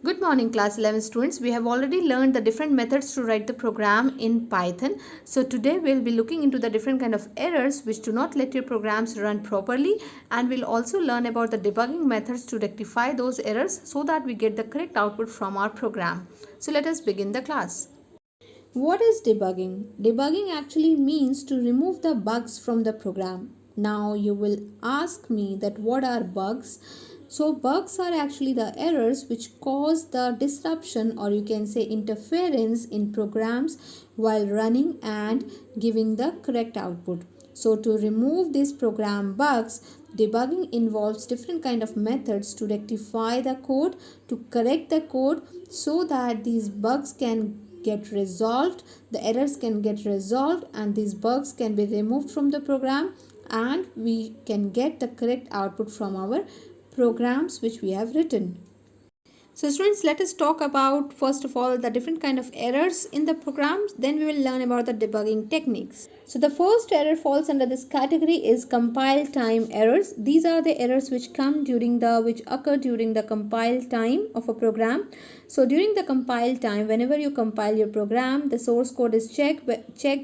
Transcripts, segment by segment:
Good morning class 11 students. We have already learned the different methods to write the program in Python. So today we'll be looking into the different kind of errors which do not let your programs run properly, and we'll also learn about the debugging methods to rectify those errors so that we get the correct output from our program. So let us begin the class. What is debugging? Debugging actually means to remove the bugs from the program. Now you will ask me that what are bugs? So bugs are actually the errors which cause the disruption, or you can say interference in programs while running and giving the correct output. So to remove these program bugs, debugging involves different kind of methods to rectify the code, to correct the code so that these bugs can get resolved, the errors can get resolved, and these bugs can be removed from the program, and we can get the correct output from our programs which we have written. So students, let us talk about first of all the different kind of errors in the programs, then we will learn about the debugging techniques. So the first error falls under this category is compile time errors. These are the errors which occur during the compile time of a program. So during the compile time, whenever you compile your program, the source code is checked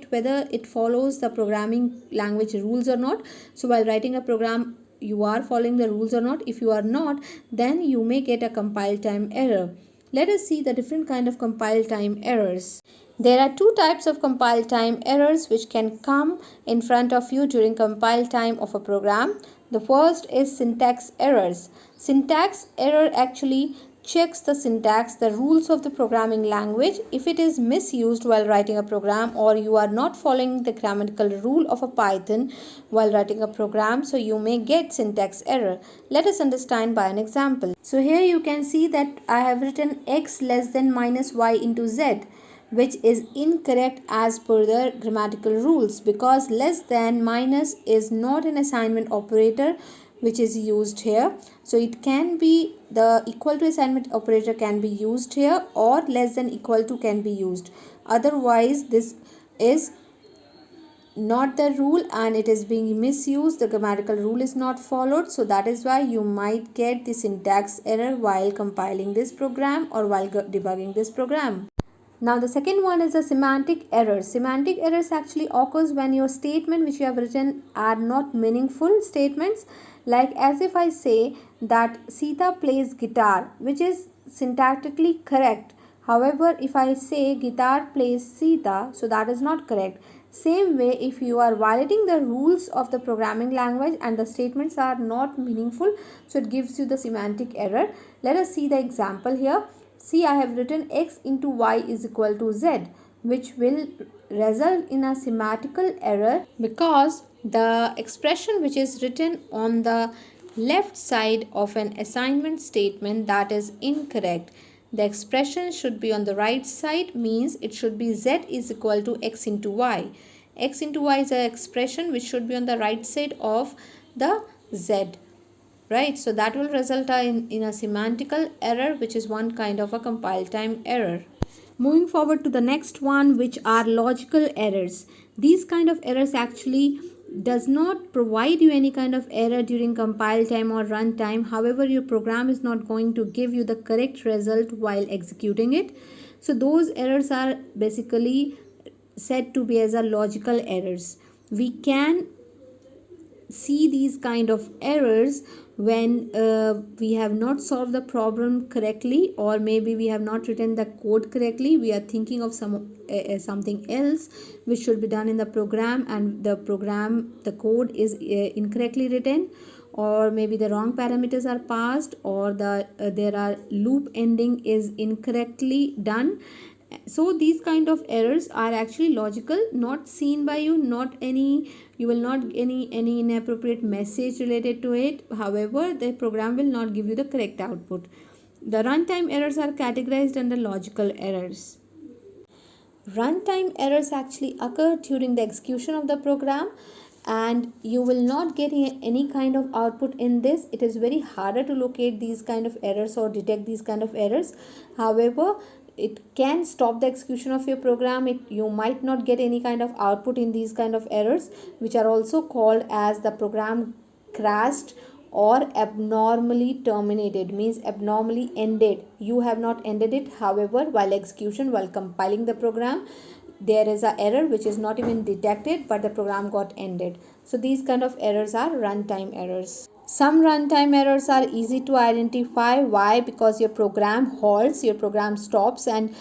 whether it follows the programming language rules or not. So while writing a program, you are following the rules or not. If you are not, then you may get a compile time error. Let us see the different kind of compile time errors. There are two types of compile time errors which can come in front of you during compile time of a program. The first is syntax errors. Syntax error actually checks the syntax, the rules of the programming language. If it is misused while writing a program, or you are not following the grammatical rule of a Python while writing a program, so you may get syntax error. Let us understand by an example. So here you can see that I have written x less than minus y into z, which is incorrect as per the grammatical rules, because less than minus is not an assignment operator which is used here. So it can be the equal to assignment operator can be used here, or less than equal to can be used. Otherwise this is not the rule and it is being misused. The grammatical rule is not followed, so that is why you might get the syntax error while compiling this program or while debugging this program. Now the second one is a semantic error. Semantic errors actually occurs when your statement which you have written are not meaningful statements. Like as if I say that Sita plays guitar, which is syntactically correct. However, if I say guitar plays Sita, so that is not correct. Same way, if you are violating the rules of the programming language and the statements are not meaningful, so it gives you the semantic error. Let us see the example here. See, I have written x into y is equal to z, which will result in a semantical error because the expression which is written on the left side of an assignment statement, that is incorrect. The expression should be on the right side, means it should be z is equal to x into y. X into y is an expression which should be on the right side of the z. Right, so that will result in a semantical error, which is one kind of a compile time error. Moving forward to the next one, which are logical errors. These kind of errors actually does not provide you any kind of error during compile time or run time. However, your program is not going to give you the correct result while executing it. So those errors are basically said to be as a logical errors. We can see these kind of errors when we have not solved the problem correctly, or maybe we have not written the code correctly. We are thinking of something else which should be done in the program, and the code is incorrectly written, or maybe the wrong parameters are passed, or there are loop ending is incorrectly done. So these kind of errors are actually logical, not seen by you, you will not get any inappropriate message related to it. However, the program will not give you the correct output. The runtime errors are categorized under logical errors. Runtime errors actually occur during the execution of the program, and you will not get any kind of output in this. It is very harder to locate these kind of errors or detect these kind of errors. However, it can stop the execution of your program. You might not get any kind of output in these kind of errors, which are also called as the program crashed or abnormally terminated, means abnormally ended. You have not ended it, however, while execution, while compiling the program, there is an error which is not even detected, but the program got ended. So these kind of errors are runtime errors. Some runtime errors are easy to identify. Why? Because your program halts, your program stops, and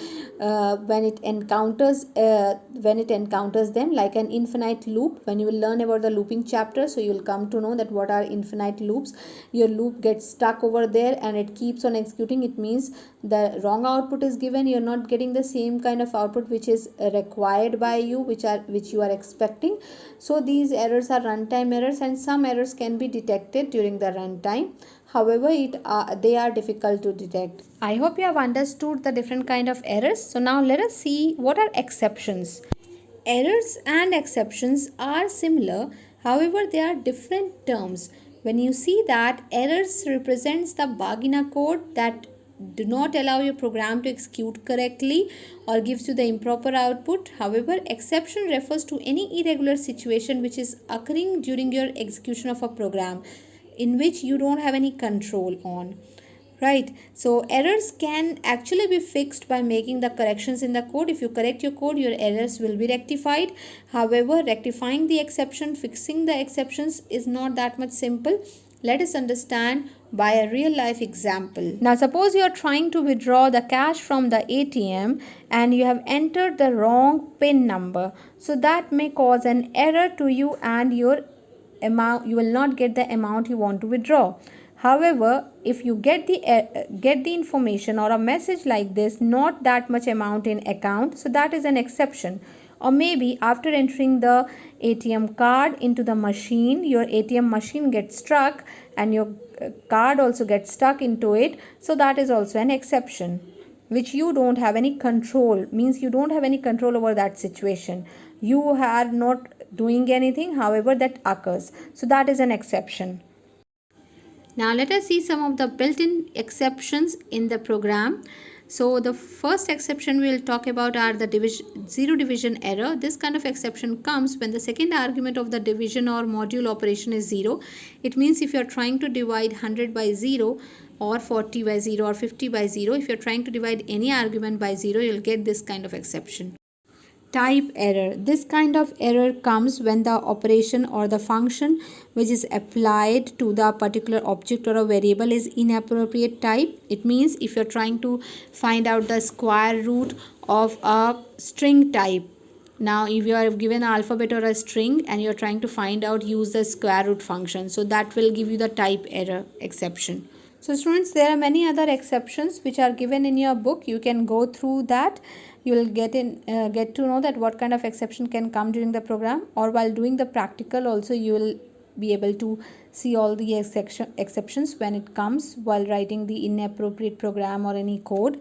when it encounters them, like an infinite loop. When you will learn about the looping chapter, so you will come to know that what are infinite loops. Your loop gets stuck over there and it keeps on executing. It means the wrong output is given. You're not getting the same kind of output which is required by you, which you are expecting. So these errors are runtime errors, and some errors can be detected during the runtime. However, they are difficult to detect. I hope you have understood the different kind of errors. So now let us see what are exceptions. Errors and exceptions are similar, however they are different terms. When you see that errors represents the bug in a code that do not allow your program to execute correctly or gives you the improper output. However, exception refers to any irregular situation which is occurring during your execution of a program in which you don't have any control on. Right, so errors can actually be fixed by making the corrections in the code. If you correct your code, your errors will be rectified. However, rectifying the exception, fixing the exceptions is not that much simple. Let us understand by a real life example. Now suppose you are trying to withdraw the cash from the ATM and you have entered the wrong PIN number. So that may cause an error to you and your amount, you will not get the amount you want to withdraw. However, if you get the information or a message like this, not that much amount in account, so that is an exception. Or maybe after entering the ATM card into the machine, your ATM machine gets stuck and your card also gets stuck into it, so that is also an exception which you don't have any control, means you don't have any control over that situation. You are not doing anything, however that occurs, so that is an exception. Now let us see some of the built-in exceptions in the program. So the first exception we will talk about are the zero division error. This kind of exception comes when the second argument of the division or module operation is 0. It means if you are trying to divide 100 by 0 or 40 by 0 or 50 by 0, if you are trying to divide any argument by 0, you will get this kind of exception. Type error. This kind of error comes when the operation or the function which is applied to the particular object or a variable is inappropriate type. It means if you're trying to find out the square root of a string type. Now if you are given an alphabet or a string and you're trying to find out, use the square root function. So that will give you the type error exception. So students, there are many other exceptions which are given in your book. You can go through that. You will get to know that what kind of exception can come during the program, or while doing the practical also you will be able to see all the exceptions when it comes while writing the inappropriate program or any code.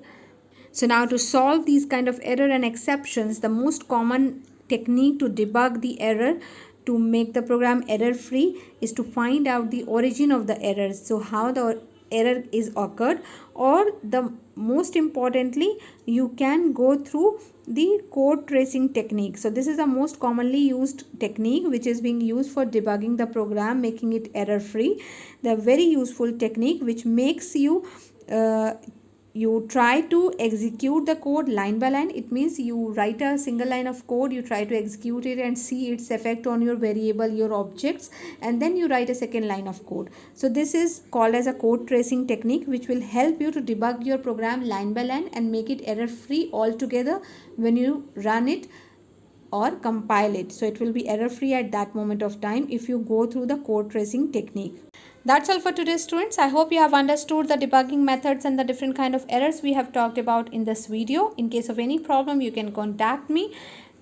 So now to solve these kind of error and exceptions, the most common technique to debug the error to make the program error free is to find out the origin of the errors. So how the error is occurred, or the most importantly, you can go through the code tracing technique. So this is the most commonly used technique which is being used for debugging the program, making it error free. The very useful technique which makes you you try to execute the code line by line. It means you write a single line of code, you try to execute it and see its effect on your variable, your objects, and then you write a second line of code. So this is called as a code tracing technique which will help you to debug your program line by line and make it error free altogether when you run it or compile it. So it will be error free at that moment of time if you go through the code tracing technique. That's all for today, students. I hope you have understood the debugging methods and the different kind of errors we have talked about in this video. In case of any problem, you can contact me.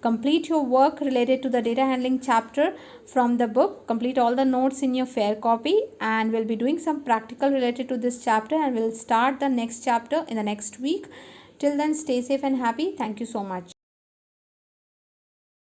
Complete your work related to the data handling chapter from the book. Complete all the notes in your fair copy, and we'll be doing some practical related to this chapter, and we'll start the next chapter in the next week. Till then, stay safe and happy. Thank you so much.